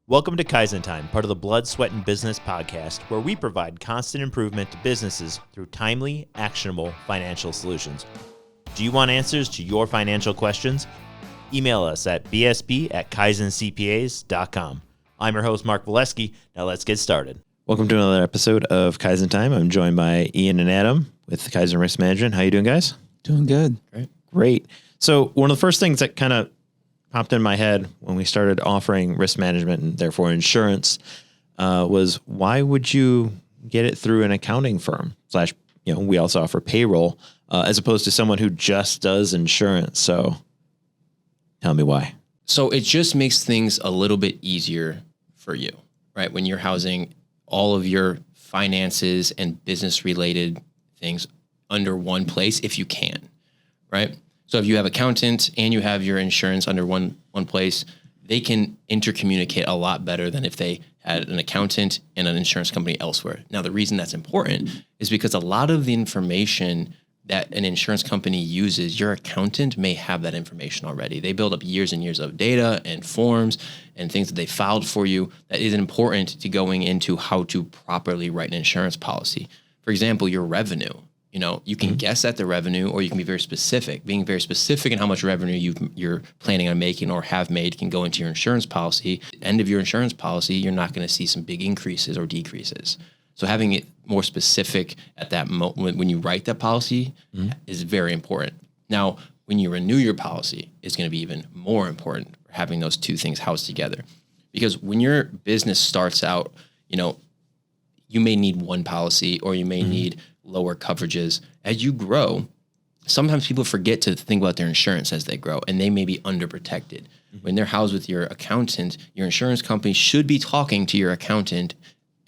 Welcome to Kaizen Time, part of the Blood, Sweat, and Business podcast, where we provide constant improvement to businesses through timely, actionable financial solutions. Do you want answers to your financial questions? Email us at bsp@kaizencpas.com. I'm your host, Mark Valesky. Now let's get started. Welcome to another episode of Kaizen Time. I'm joined by Ian and Adam with Kaizen Risk Management. How you doing, guys? Doing good. Great. So one of the first things that kind of popped in my head when we started offering risk management and therefore insurance was, why would you get it through an accounting firm / we also offer payroll as opposed to someone who just does insurance? So tell me why. So it just makes things a little bit easier for you, right? When you're housing all of your finances and business related things under one place, if you can, right? So if you have accountant and you have your insurance under one place, they can intercommunicate a lot better than if they had an accountant and an insurance company elsewhere. Now, the reason that's important is because a lot of the information that an insurance company uses, your accountant may have that information already. They build up years and years of data and forms and things that they filed for you that is important to going into how to properly write an insurance policy. For example, your revenue. You can guess at the revenue, or you can be very specific. Being very specific in how much revenue you're planning on making or have made can go into your insurance policy. At the end of your insurance policy, you're not going to see some big increases or decreases. So having it more specific at that moment when you write that policy is very important. Now, when you renew your policy, it's going to be even more important for having those two things housed together. Because when your business starts out, you may need one policy or you may need lower coverages. As you grow, sometimes people forget to think about their insurance as they grow, and they may be underprotected. When they're housed with your accountant, your insurance company should be talking to your accountant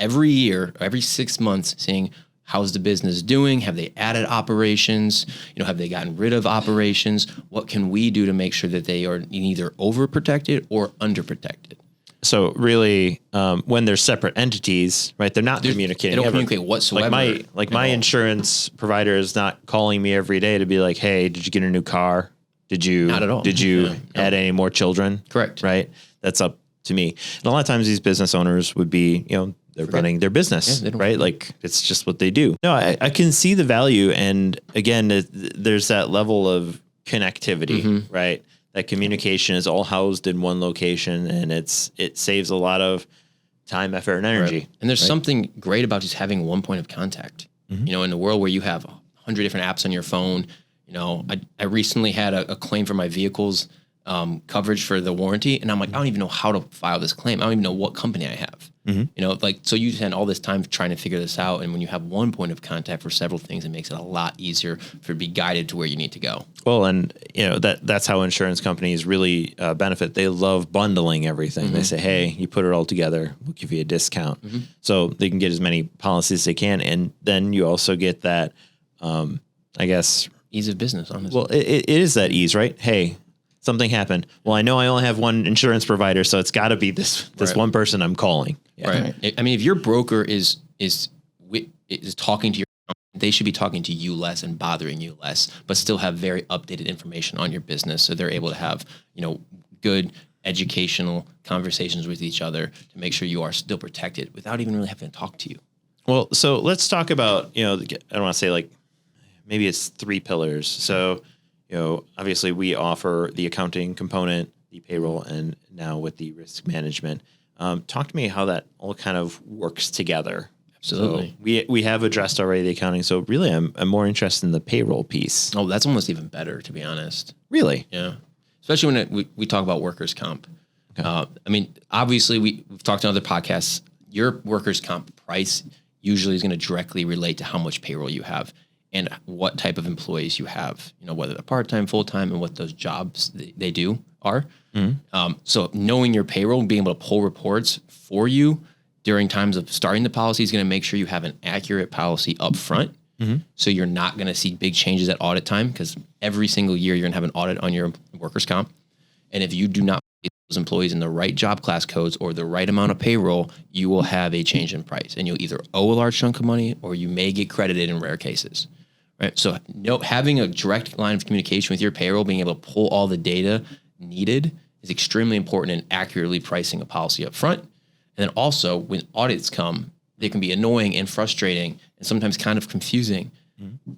every year, every 6 months, saying, how's the business doing? Have they added operations? Have they gotten rid of operations? What can we do to make sure that they are either overprotected or underprotected? So really, when they're separate entities, right, they're not communicating. They don't communicate whatsoever. My insurance provider is not calling me every day to be like, hey, did you get a new car? Did you not at all. Did you add any more children? Correct. Right. That's up to me. And a lot of times these business owners would be, they're running their business, right? Like it's just what they do. No, I can see the value. And again, there's that level of connectivity, right? That communication is all housed in one location, and it saves a lot of time, effort, and energy. Right. And there's something great about just having one point of contact. In the world where you have 100 different apps on your phone, I recently had a claim for my vehicle's coverage for the warranty, and I'm like, I don't even know how to file this claim. I don't even know what company I have. So you spend all this time trying to figure this out, and when you have one point of contact for several things, it makes it a lot easier for to be guided to where you need to go. Well, and that's how insurance companies really benefit. They love bundling everything. They say, hey, you put it all together, we'll give you a discount. So they can get as many policies as they can, and then you also get that, ease of business, honestly. Well, it is that ease, right? Hey, something happened. Well, I know I only have one insurance provider, so it's got to be this one person I'm calling. Yeah. Right. I mean, if your broker is talking to your, they should be talking to you less and bothering you less, but still have very updated information on your business, so they're able to have good educational conversations with each other to make sure you are still protected without even really having to talk to you. Well, so let's talk about I don't want to say like maybe it's 3 pillars. So obviously we offer the accounting component, the payroll, and now with the risk management. Talk to me how that all kind of works together. Absolutely. So we have addressed already the accounting. So really, I'm more interested in the payroll piece. Oh, that's almost even better, to be honest. Really? Yeah. Especially when we talk about workers' comp. Okay. Obviously, we've talked on other podcasts. Your workers' comp price usually is going to directly relate to how much payroll you have and what type of employees you have, whether they're part-time, full-time, and what those jobs they do are. So knowing your payroll and being able to pull reports for you during times of starting the policy is going to make sure you have an accurate policy up front. So you're not going to see big changes at audit time, because every single year you're going to have an audit on your workers' comp. And if you do not pay those employees in the right job class codes or the right amount of payroll, you will have a change in price, and you'll either owe a large chunk of money or you may get credited in rare cases. Right. So having a direct line of communication with your payroll, being able to pull all the data needed is extremely important in accurately pricing a policy up front. And then also when audits come, they can be annoying and frustrating and sometimes kind of confusing. Mm-hmm.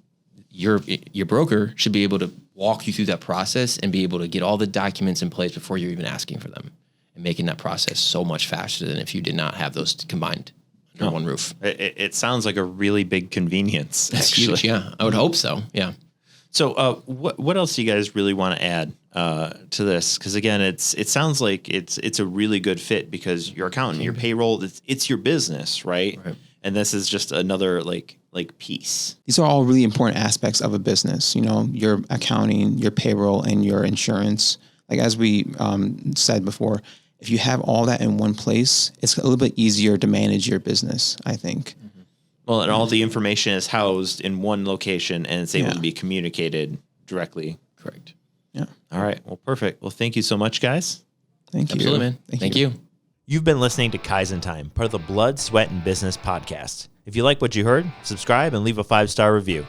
Your broker should be able to walk you through that process and be able to get all the documents in place before you're even asking for them, and making that process so much faster than if you did not have those combined under one roof. It sounds like a really big convenience. That's huge. Yeah, I would hope so. Yeah. So what else do you guys really want to add to this? Because again, it sounds like it's a really good fit because your accountant, your payroll, it's your business, right? And this is just another like piece. These are all really important aspects of a business. You know, your accounting, your payroll, and your insurance. Like as we said before, if you have all that in one place, it's a little bit easier to manage your business, I think. Mm-hmm. Well, and all the information is housed in one location and it's able to be communicated directly. Correct. Yeah. All right. Well, perfect. Well, thank you so much, guys. Thank you. Absolutely, man. Thank you. You've been listening to Kaizen Time, part of the Blood, Sweat, and Business podcast. If you like what you heard, subscribe and leave a 5-star review.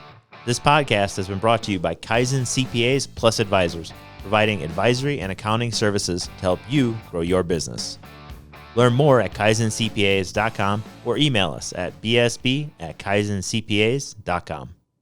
This podcast has been brought to you by Kaizen CPAs Plus Advisors, providing advisory and accounting services to help you grow your business. Learn more at kaizencpas.com or email us at bsb@kaizencpas.com.